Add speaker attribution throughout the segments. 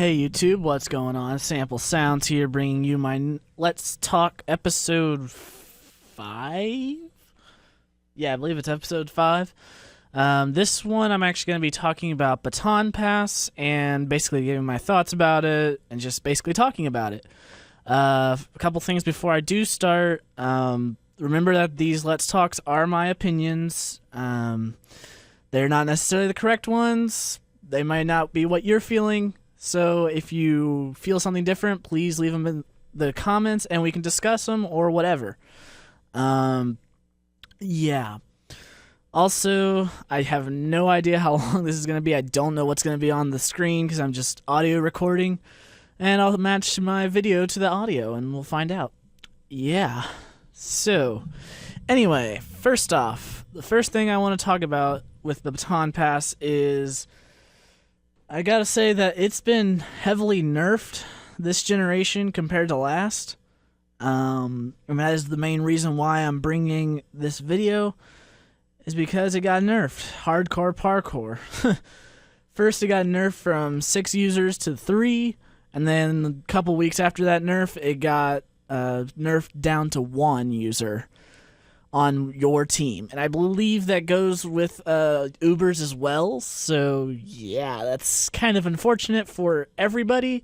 Speaker 1: Hey YouTube, what's going on? SampleSounds here, bringing you my Let's Talk episode 5? Yeah, I believe it's episode 5. This one I'm actually going to be talking about Baton Pass and basically giving my thoughts about it and just basically talking about it. A couple things before I do start. Remember that these Let's Talks are my opinions. They're not necessarily the correct ones. They might not be what you're feeling. So if you feel something different, please leave them in the comments and we can discuss them or whatever. Yeah. Also, I have no idea how long this is going to be. I don't know what's going to be on the screen because I'm just audio recording. And I'll match my video to the audio and we'll find out. Yeah. So, anyway, first off, the first thing I want to talk about with the Baton Pass is I gotta say that it's been heavily nerfed this generation compared to last. And that is the main reason why I'm bringing this video, is because it got nerfed. Hardcore parkour. First it got nerfed from 6 users to 3, and then a couple weeks after that nerf, it got nerfed down to 1 user on your team. And I believe that goes with Ubers as well. So yeah, that's kind of unfortunate for everybody.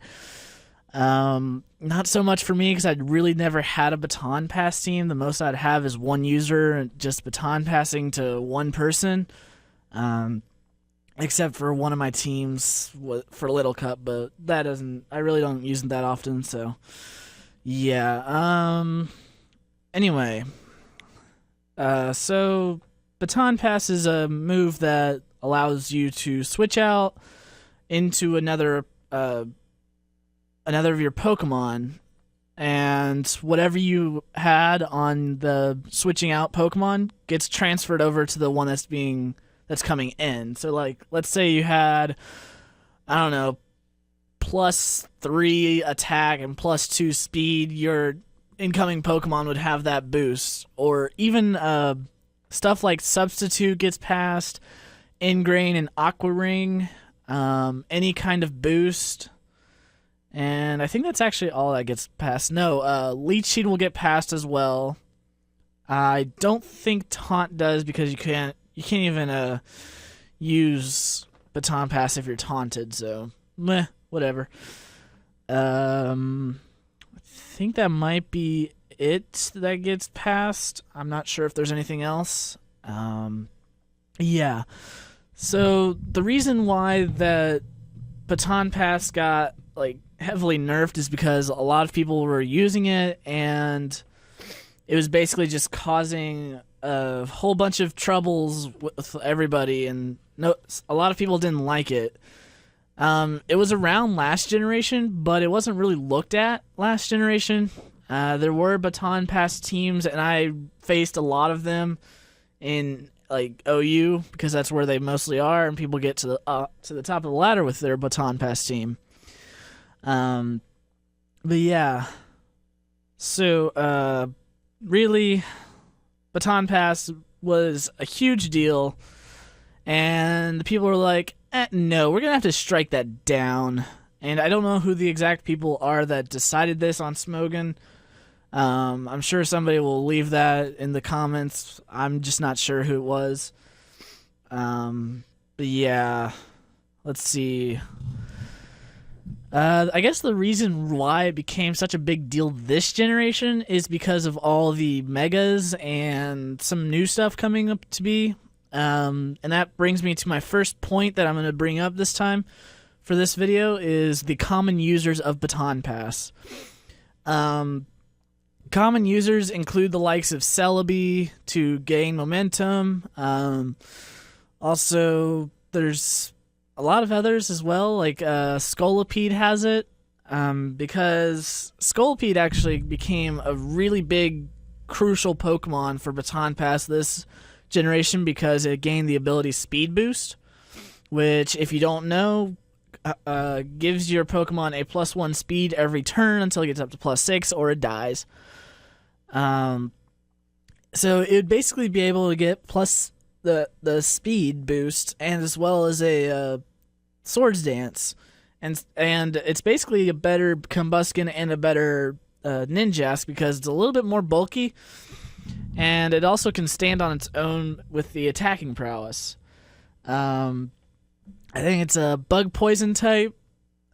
Speaker 1: Not so much for me because I'd really never had a Baton Pass team. The most I'd have is 1 user and just Baton Passing to 1 person. Except for one of my teams for Little Cup, but that doesn't, I really don't use it that often, so yeah. Anyway, so Baton Pass is a move that allows you to switch out into another of your Pokemon, and whatever you had on the switching out Pokemon gets transferred over to the one that's coming in. So like, let's say you had, I don't know, +3 attack and +2 speed, your incoming Pokemon would have that boost. Or even stuff like Substitute gets passed, Ingrain and Aqua Ring, any kind of boost. And I think that's actually all that gets passed. No, Leech Seed will get passed as well. I don't think Taunt does because you can't even use Baton Pass if you're taunted, so meh, whatever. I think that might be it that gets passed. I'm not sure if there's anything else. Yeah. So the reason why that Baton Pass got like heavily nerfed is because a lot of people were using it, and it was basically just causing a whole bunch of troubles with everybody, and a lot of people didn't like it. It was around last generation, but it wasn't really looked at last generation. There were Baton Pass teams, and I faced a lot of them in like OU because that's where they mostly are, and people get to the top of the ladder with their Baton Pass team. But yeah, so really, Baton Pass was a huge deal, and the people were like, no, we're gonna have to strike that down. And I don't know who the exact people are that decided this on Smogan. I'm sure somebody will leave that in the comments. I'm just not sure who it was. But yeah, let's see. I guess the reason why it became such a big deal this generation is because of all the megas and some new stuff coming up to be. And that brings me to my first point that I'm going to bring up this time for this video is the common users of Baton Pass. Common users include the likes of Celebi to gain momentum. Also, there's a lot of others as well, like Scolipede has it, because Scolipede actually became a really big, crucial Pokemon for Baton Pass this generation because it gained the ability Speed Boost, which, if you don't know, gives your Pokemon a +1 speed every turn until it gets up to +6 or it dies. So it would basically be able to get plus the speed boost and as well as a Swords Dance, and it's basically a better Combuskin and a better Ninjask because it's a little bit more bulky, and it also can stand on its own with the attacking prowess. I think it's a bug poison type.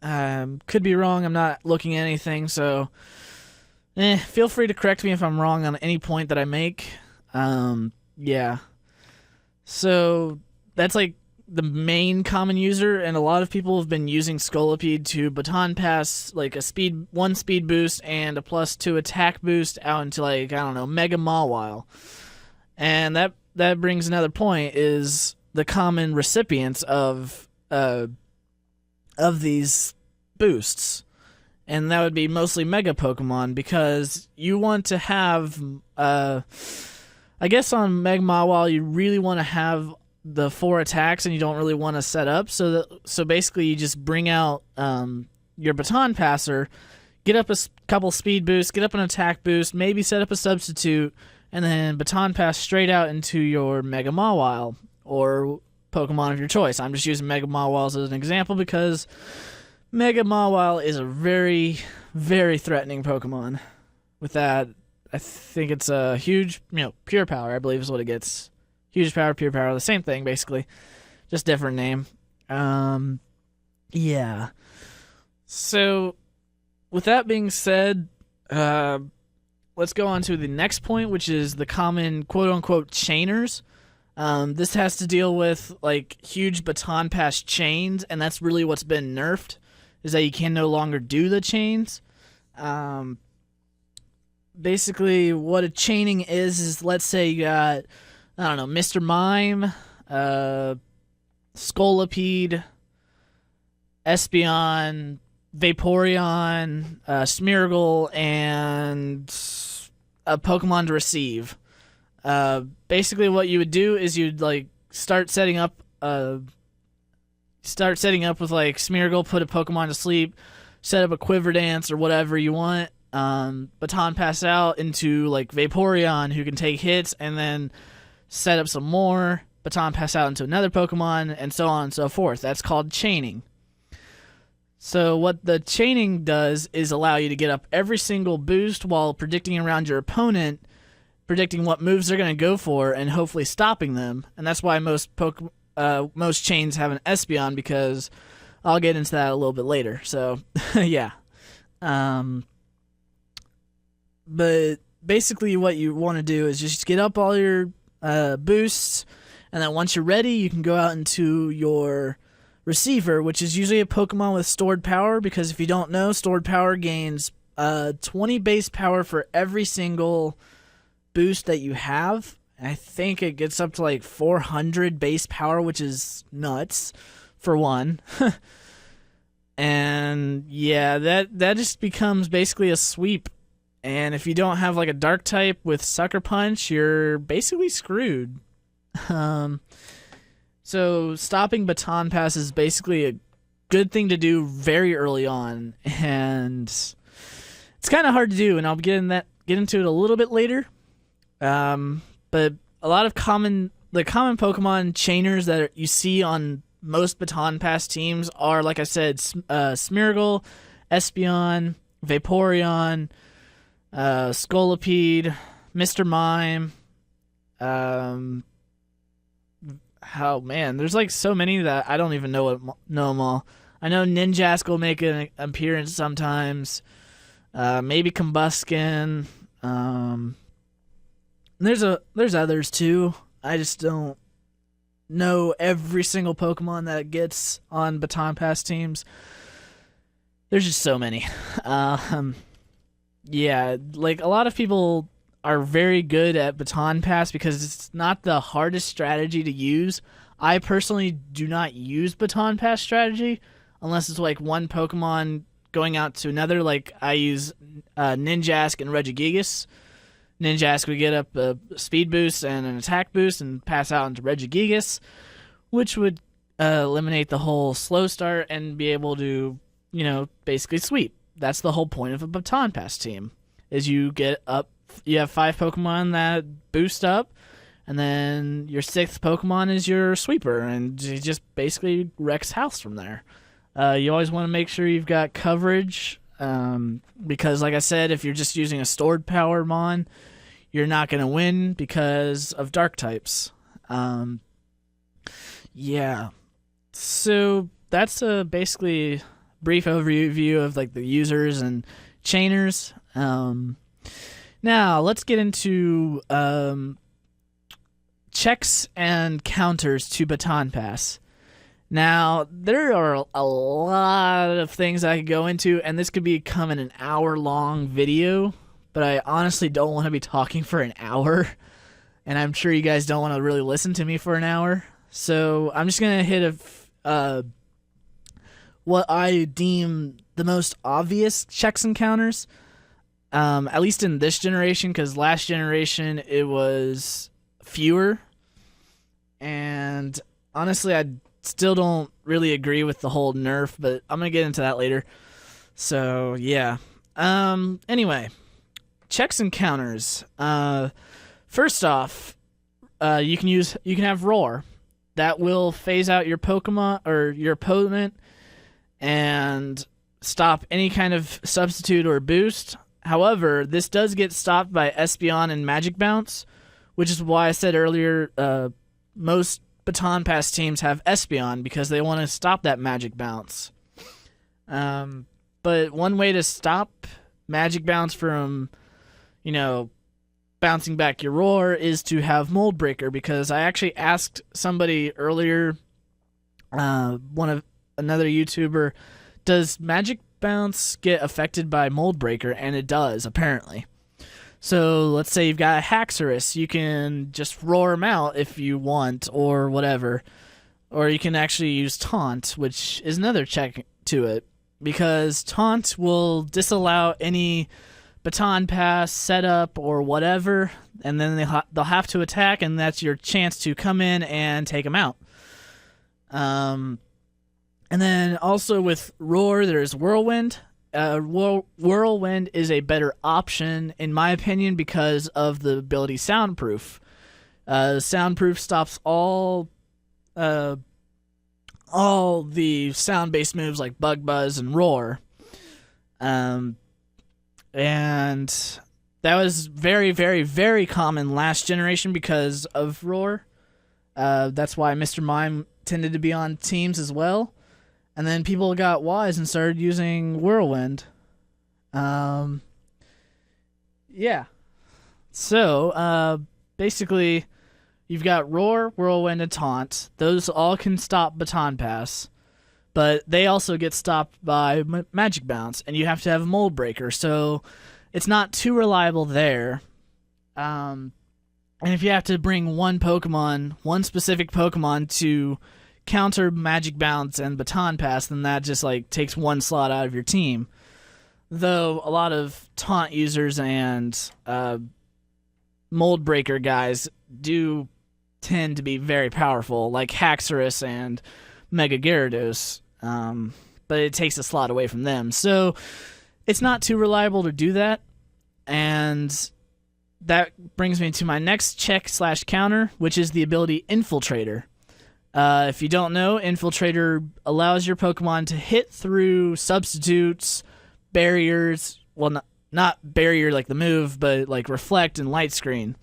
Speaker 1: Could be wrong. I'm not looking at anything, so feel free to correct me if I'm wrong on any point that I make. Yeah. So that's like the main common user, and a lot of people have been using Scolipede to baton pass like one speed boost and a +2 attack boost out into, like, I don't know, Mega Mawile. And that brings another point, is the common recipients of these boosts. And that would be mostly Mega Pokemon, because you want to have I guess on Mega Mawile you really want to have the 4 attacks, and you don't really want to set up. So basically you just bring out your baton passer, get up a couple speed boosts, get up an attack boost, maybe set up a substitute, and then baton pass straight out into your Mega Mawile or Pokemon of your choice. I'm just using Mega Mawile as an example because Mega Mawile is a very, very threatening Pokemon. With that, I think it's a huge, pure power, I believe is what it gets. Huge power, pure power, the same thing, basically. Just different name. Yeah. So, with that being said, let's go on to the next point, which is the common quote-unquote chainers. This has to deal with, like, huge baton pass chains, and that's really what's been nerfed, is that you can no longer do the chains. Basically, what a chaining is let's say you got, I don't know, Mr. Mime, Scolipede, Espeon, Vaporeon, Smeargle, and a Pokemon to receive. Basically, what you would do is you'd start setting up with Smeargle, put a Pokemon to sleep, set up a Quiver Dance or whatever you want. Baton pass out into Vaporeon, who can take hits, and then set up some more, baton pass out into another Pokemon, and so on and so forth. That's called chaining. So what the chaining does is allow you to get up every single boost while predicting around your opponent, predicting what moves they're going to go for, and hopefully stopping them. And that's why most chains have an Espeon, because I'll get into that a little bit later. So, yeah. But basically what you want to do is just get up all your boosts, and then once you're ready, you can go out into your receiver, which is usually a Pokemon with stored power, because if you don't know, stored power gains 20 base power for every single boost that you have. I think it gets up to 400 base power, which is nuts for one. And yeah, that just becomes basically a sweep. And if you don't have a dark type with Sucker Punch, you're basically screwed. So stopping baton pass is basically a good thing to do very early on, and it's kind of hard to do, and I'll get into it a little bit later. But a lot of common Pokemon chainers that you see on most baton pass teams are, like I said, Smeargle, Espeon, Vaporeon, Scolipede, Mr. Mime. Oh man, there's so many that I don't even know them all. I know Ninjask will make an appearance sometimes. Maybe Combuskin. There's others too. I just don't know every single Pokemon that gets on baton pass teams. There's just so many. Yeah, a lot of people are very good at baton pass because it's not the hardest strategy to use. I personally do not use baton pass strategy unless it's one Pokemon going out to another. I use Ninjask and Regigigas. Ninjask would get up a speed boost and an attack boost and pass out into Regigigas, which would eliminate the whole slow start and be able to, basically sweep. That's the whole point of a baton pass team, is you get up. You have 5 Pokemon that boost up, and then your 6th Pokemon is your sweeper, and it just basically wrecks house from there. You always want to make sure you've got coverage, because like I said, if you're just using a stored power mon, you're not going to win because of dark types. Yeah. So that's a basically brief overview of like the users and chainers. Now let's get into checks and counters to Baton Pass. Now, there are a lot of things I could go into, and this could become an hour-long video, but I honestly don't want to be talking for an hour, and I'm sure you guys don't want to really listen to me for an hour, so I'm just going to hit what I deem the most obvious checks and counters, at least in this generation, because last generation it was fewer, and honestly, I still don't really agree with the whole nerf, but I'm gonna get into that later. So yeah. Anyway, checks and counters. First off, you can have roar. That will phase out your Pokemon or your opponent and stop any kind of substitute or boost. However, this does get stopped by Espeon and Magic Bounce, which is why I said earlier most Baton Pass teams have Espeon because they want to stop that Magic Bounce. But one way to stop Magic Bounce from, bouncing back your roar is to have Mold Breaker, because I actually asked somebody earlier, another YouTuber, does Magic Bounce get affected by Mold Breaker? And it does, apparently. So let's say you've got a Haxorus, you can just roar him out if you want, or whatever. Or you can actually use Taunt, which is another check to it, because Taunt will disallow any Baton Pass setup or whatever, and then they'll have to attack, and that's your chance to come in and take them out. And then also with Roar, there's Whirlwind. Whirlwind is a better option, in my opinion, because of the ability Soundproof. Soundproof stops all the sound-based moves like Bug Buzz and Roar. And that was very, very, very common last generation because of Roar. That's why Mr. Mime tended to be on teams as well. And then people got wise and started using Whirlwind. Yeah. So, basically, you've got Roar, Whirlwind, and Taunt. Those all can stop Baton Pass. But they also get stopped by Magic Bounce, and you have to have Mold Breaker. So, it's not too reliable there. And if you have to bring one specific Pokemon to counter Magic Bounce and Baton Pass, then that just takes one slot out of your team. Though a lot of Taunt users and Mold Breaker guys do tend to be very powerful, like Haxorus and Mega Gyarados, but it takes a slot away from them. So it's not too reliable to do that, and that brings me to my next check/counter, which is the ability Infiltrator. If you don't know, Infiltrator allows your Pokemon to hit through substitutes, barriers, well, not barrier like the move, but like Reflect and Light Screen.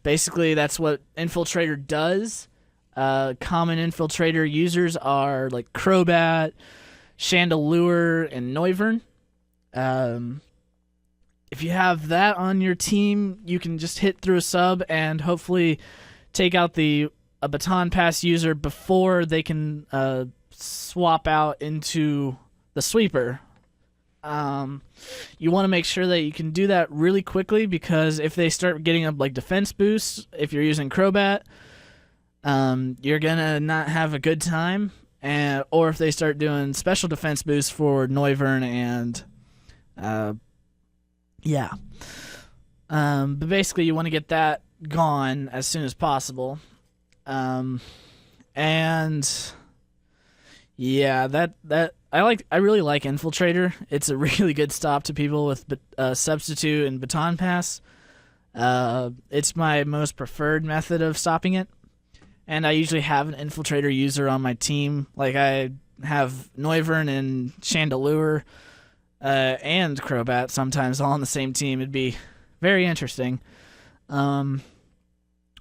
Speaker 1: Basically, that's what Infiltrator does. Common Infiltrator users are like Crobat, Chandelure, and Noivern. If you have that on your team, you can just hit through a sub and hopefully take out a Baton Pass user before they can swap out into the sweeper. You want to make sure that you can do that really quickly, because if they start getting up defense boosts, if you're using Crobat, you're gonna not have a good time. Or if they start doing special defense boosts for Noivern and but basically you want to get that gone as soon as possible. And yeah, that I really like Infiltrator. It's a really good stop to people with Substitute and Baton Pass. It's my most preferred method of stopping it, and I usually have an Infiltrator user on my team. I have Noivern and Chandelure and Crobat sometimes all on the same team. It'd be very interesting. But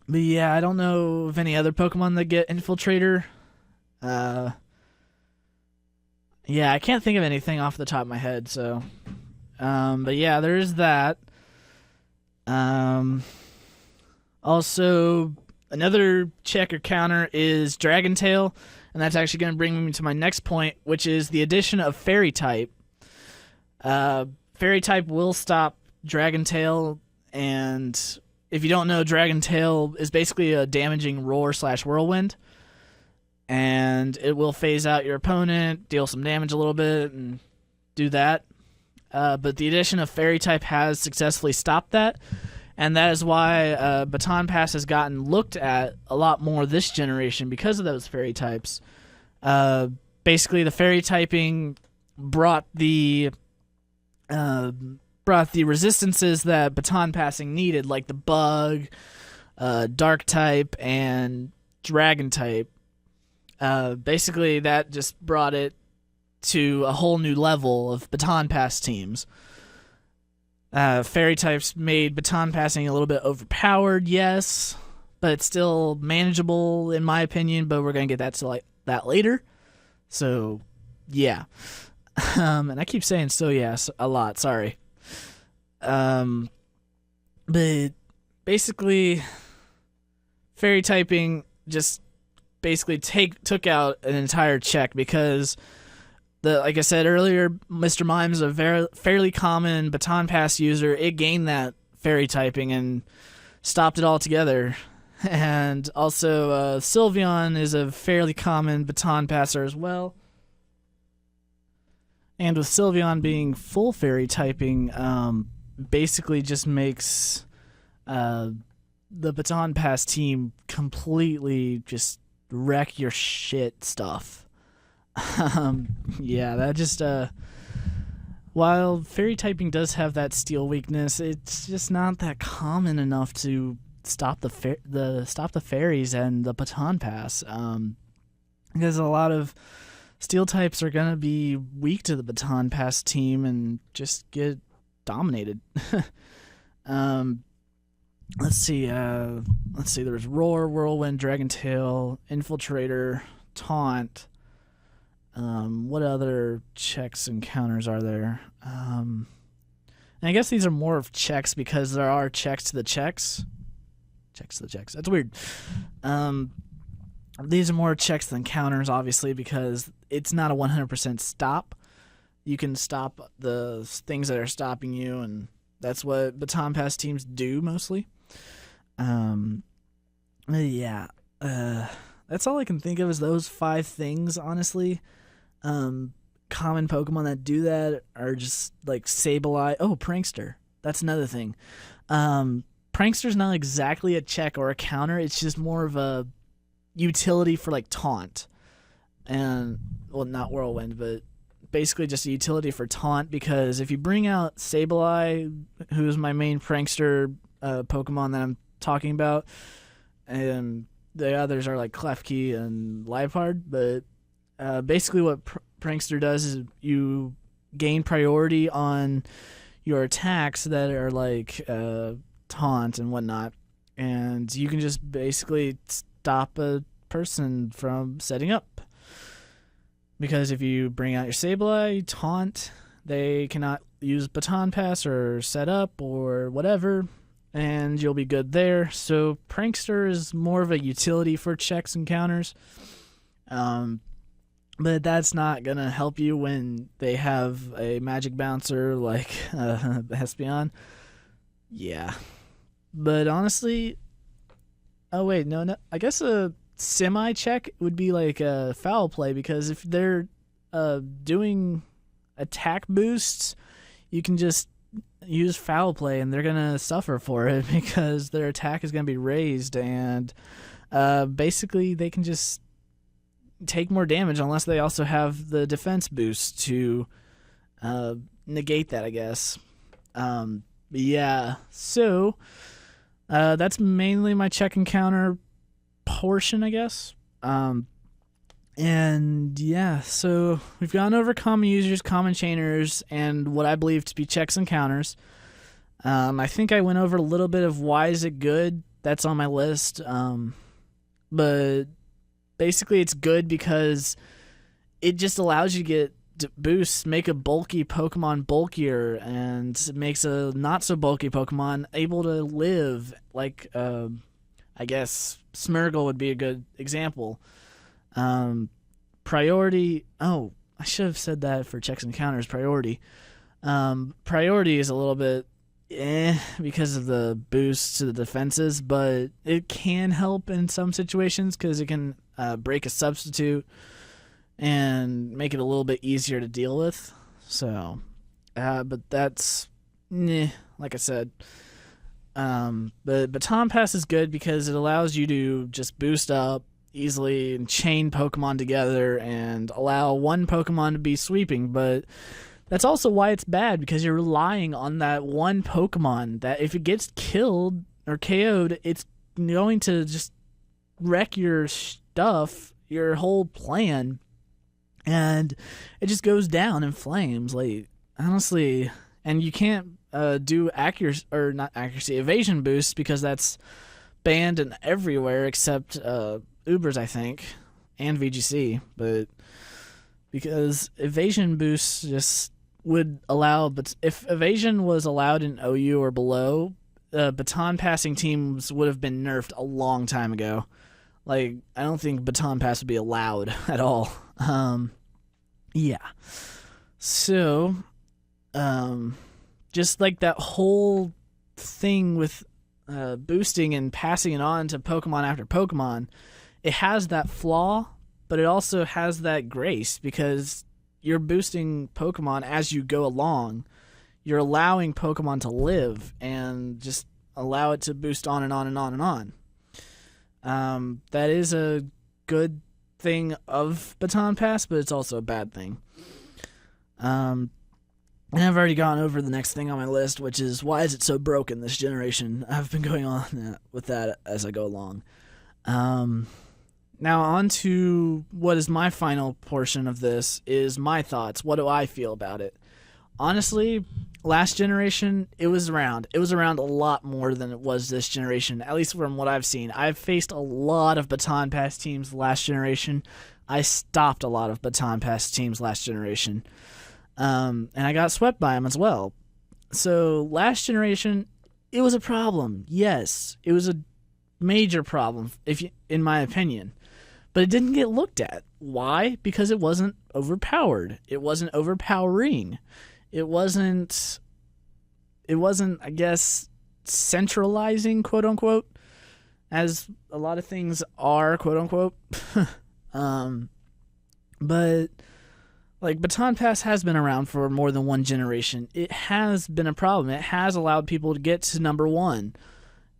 Speaker 1: yeah, I don't know of any other Pokemon that get Infiltrator. Yeah, I can't think of anything off the top of my head, so. But yeah, there is that. Also, another check or counter is Dragon Tail, and that's actually going to bring me to my next point, which is the addition of Fairy type. Fairy type will stop Dragon Tail, and if you don't know, Dragon Tail is basically a damaging Roar/Whirlwind, and it will phase out your opponent, deal some damage a little bit, and do that. But the addition of Fairy type has successfully stopped that, and that is why Baton Pass has gotten looked at a lot more this generation because of those Fairy types. Basically, the Fairy typing brought the resistances that Baton Passing needed, like the Bug, Dark type, and Dragon type. Basically, that just brought it to a whole new level of Baton Pass teams. Fairy types made Baton Passing a little bit overpowered, yes, but it's still manageable in my opinion, but we're going to get that later. So, yeah. And I keep saying so yes a lot, sorry. But basically, Fairy typing just basically took out an entire check because like I said earlier, Mr. Mime is a fairly common Baton Pass user. It gained that Fairy typing and stopped it altogether. And also, Sylveon is a fairly common Baton Passer as well. And with Sylveon being full Fairy typing, basically just makes the Baton Pass team completely just wreck your shit stuff. Yeah, that just while Fairy typing does have that steel weakness, it's just not that common enough to stop the fairies and the Baton Pass. Because a lot of steel types are gonna be weak to the Baton Pass team and just get dominated. Let's see. There was Roar, Whirlwind, Dragon Tail, Infiltrator, Taunt. What other checks and counters are there? And I guess these are more of checks because there are checks to the checks. Checks to the checks. That's weird. These are more checks than counters, obviously, because it's not a 100% stop. You can stop the things that are stopping you, and that's what Baton Pass teams do mostly. Yeah. That's all I can think of is those 5 things, honestly. Common Pokemon that do that are just like Sableye. Oh, Prankster. That's another thing. Prankster's not exactly a check or a counter. It's just more of a utility for like Taunt. And, well, not Whirlwind, but basically just a utility for Taunt, because if you bring out Sableye, who's my main Prankster Pokemon that I'm talking about, and the others are like Klefki and Liepard, but basically what Prankster does is you gain priority on your attacks that are like Taunt and whatnot, and you can just basically stop a person from setting up. Because if you bring out your Sableye, Taunt, they cannot use Baton Pass or set up or whatever, and you'll be good there. So Prankster is more of a utility for checks and counters. But that's not going to help you when they have a magic bouncer like Espeon. Yeah. But honestly, oh wait, no, I guess a semi-check would be like a foul play, because if they're doing attack boosts, you can just use foul play and they're going to suffer for it because their attack is going to be raised, and basically they can just take more damage unless they also have the defense boost to negate that, I guess. Yeah, so that's mainly my check and counter portion, I guess. And And yeah, so we've gone over common users, common chainers, and what I believe to be checks and counters. I think I went over a little bit of why is it good. That's on my list. But basically it's good because it just allows you to get boosts, make a bulky Pokemon bulkier, and makes a not so bulky Pokemon able to live. Like, I guess Smeargle would be a good example. Priority. Oh, I should have said that for checks and counters. Priority. Priority is a little bit because of the boost to the defenses, but it can help in some situations because it can break a substitute and make it a little bit easier to deal with. So, but that's, like I said. But Baton Pass is good because it allows you to just boost up easily and chain Pokemon together and allow one Pokemon to be sweeping, but that's also why it's bad, because you're relying on that one Pokemon that if it gets killed or KO'd, it's going to just wreck your stuff, your whole plan, and it just goes down in flames. Like, honestly, and you can't do accuracy, or not accuracy, evasion boosts, because that's banned and everywhere except Ubers, I think, and VGC, but because evasion boosts just would allow, but if evasion was allowed in OU or below, baton passing teams would have been nerfed a long time ago. Like, I don't think baton pass would be allowed at all. Yeah. So, just like that whole thing with boosting and passing it on to Pokemon after Pokemon, it has that flaw, but it also has that grace, because you're boosting Pokemon as you go along. You're allowing Pokemon to live and just allow it to boost on and on and on and on. That is a good thing of Baton Pass, but it's also a bad thing. And I've already gone over the next thing on my list, which is why is it so broken this generation? I've been going on with that as I go along. Now on to what is my final portion of this, is my thoughts. What do I feel about it? Honestly, last generation, it was around. It was around a lot more than it was this generation, at least from what I've seen. I've faced a lot of Baton Pass teams last generation. I stopped a lot of Baton Pass teams last generation. And I got swept by them as well. So last generation, it was a problem. Yes, it was a major problem, in my opinion. But it didn't get looked at. Why? Because it wasn't overpowered. It wasn't overpowering. It wasn't, I guess, centralizing, quote unquote, as a lot of things are, quote unquote. But like, Baton Pass has been around for more than one generation. It has been a problem. It has allowed people to get to number one.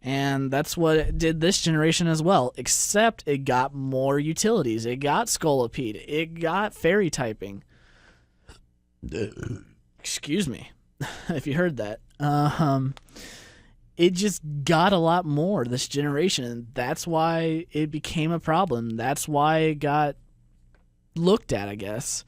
Speaker 1: And that's what it did this generation as well, except it got more utilities. It got Scolipede. It got fairy typing. Excuse me, if you heard that. It just got a lot more this generation. That's why it became a problem. That's why it got looked at, I guess.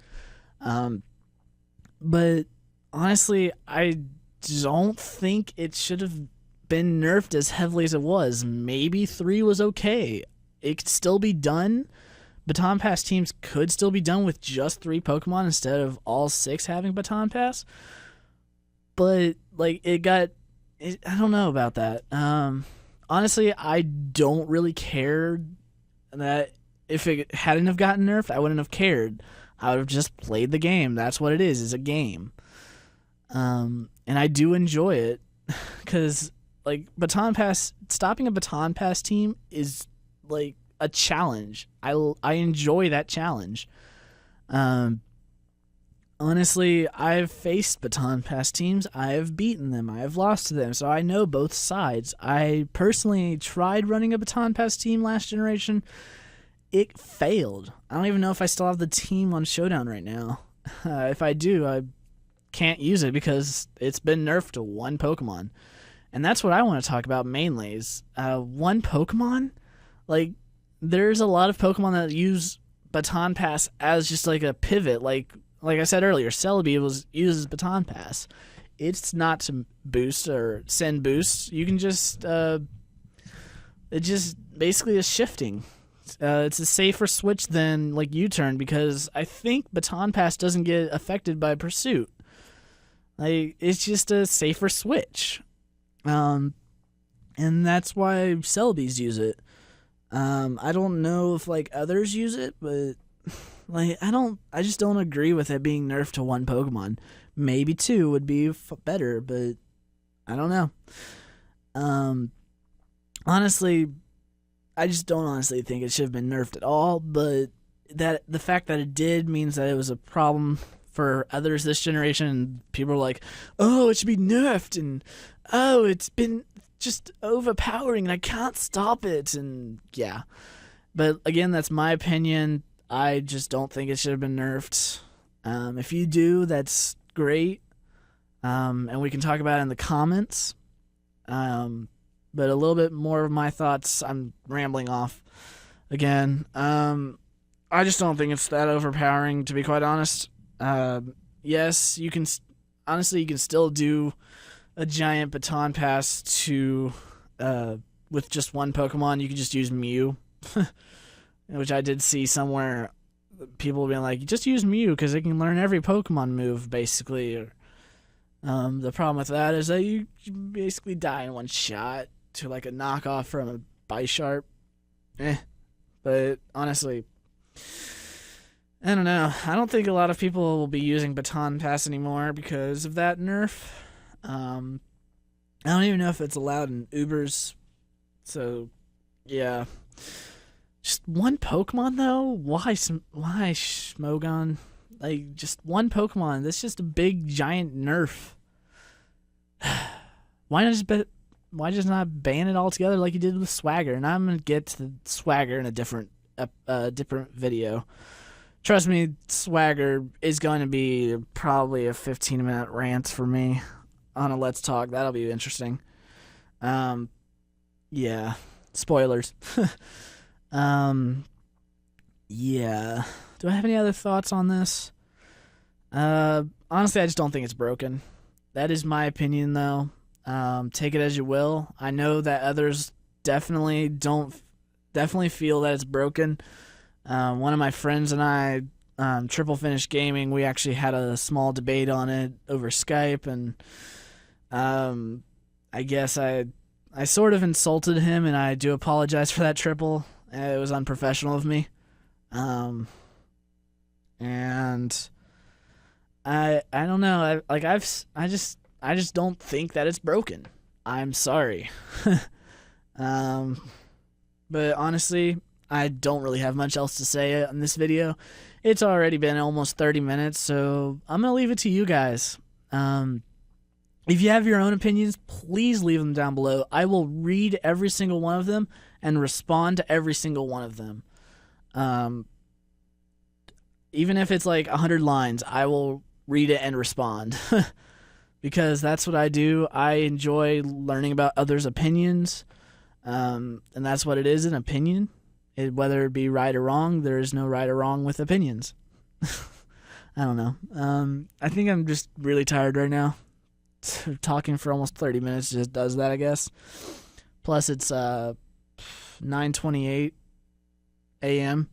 Speaker 1: But honestly, I don't think it should have been nerfed as heavily as it was. Maybe 3 was okay. It could still be done. Baton Pass teams could still be done with just 3 Pokemon instead of all 6 having Baton Pass. But like, I don't know about that. Honestly, I don't really care that if it hadn't have gotten nerfed, I wouldn't have cared. I would have just played the game. That's what it is a game. And I do enjoy it, because like, Baton Pass, stopping a Baton Pass team is like a challenge. I enjoy that challenge. Honestly, I've faced Baton Pass teams. I've beaten them. I have lost to them. So I know both sides. I personally tried running a Baton Pass team last generation. It failed. I don't even know if I still have the team on Showdown right now. If I do, I can't use it because it's been nerfed to one Pokemon. And that's what I want to talk about mainly, is one Pokemon. Like, there's a lot of Pokemon that use Baton Pass as just like a pivot, like I said earlier, Celebi uses Baton Pass. It's not to boost or send boosts. You can just it just basically is shifting. It's a safer switch than like U-turn, because I think Baton Pass doesn't get affected by pursuit. Like, it's just a safer switch, and that's why Celebes use it. I don't know if like others use it, but like I just don't agree with it being nerfed to one Pokemon. Maybe two would be better, but I don't know. Honestly, I just don't honestly think it should have been nerfed at all, but that the fact that it did means that it was a problem for others this generation, and people are like, oh, it should be nerfed, and oh, it's been just overpowering, and I can't stop it, and yeah. But again, that's my opinion. I just don't think it should have been nerfed. If you do, that's great, and we can talk about it in the comments. But a little bit more of my thoughts. I'm rambling off again. I just don't think it's that overpowering, to be quite honest. Yes, you can. Honestly, you can still do a giant Baton Pass to with just one Pokemon. You can just use Mew, which I did see somewhere. People being like, just use Mew because it can learn every Pokemon move, basically. The problem with that is that you basically die in one shot to like a knockoff from a Bisharp. But honestly, I don't know. I don't think a lot of people will be using Baton Pass anymore because of that nerf. I don't even know if it's allowed in Ubers. So, yeah. Just one Pokemon, though? Why Smogon? Like, just one Pokemon. That's just a big, giant nerf. Why just not ban it altogether like you did with Swagger? And I'm going to get to Swagger in a different video. Trust me, Swagger is going to be probably a 15-minute rant for me on a Let's Talk. That'll be interesting. Yeah. Spoilers. Yeah. Do I have any other thoughts on this? Honestly, I just don't think it's broken. That is my opinion, though. Take it as you will. I know that others definitely feel that it's broken. One of my friends and I, Triple Finish Gaming, we actually had a small debate on it over Skype, and I guess I sort of insulted him, and I do apologize for that, Triple. It was unprofessional of me. And I don't know. I just don't think that it's broken. I'm sorry. But honestly, I don't really have much else to say on this video. It's already been almost 30 minutes, so I'm going to leave it to you guys. If you have your own opinions, please leave them down below. I will read every single one of them and respond to every single one of them. Even if it's like 100 lines, I will read it and respond. Because that's what I do. I enjoy learning about others' opinions. And that's what it is, an opinion. Whether it be right or wrong, there is no right or wrong with opinions. I don't know. I think I'm just really tired right now. Talking for almost 30 minutes just does that, I guess. Plus, it's 9:28 a.m.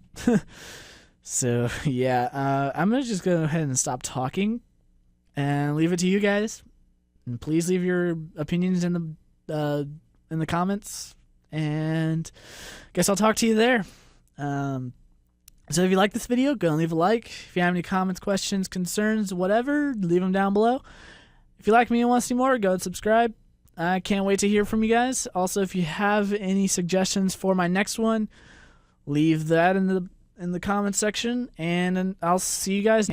Speaker 1: So, yeah. I'm going to just go ahead and stop talking and leave it to you guys. And please leave your opinions in the comments. And I guess I'll talk to you there. So if you like this video, go and leave a like. If you have any comments, questions, concerns, whatever, leave them down below. If you like me and want to see more, go and subscribe. I can't wait to hear from you guys. Also, if you have any suggestions for my next one, leave that in the comments section, and I'll see you guys.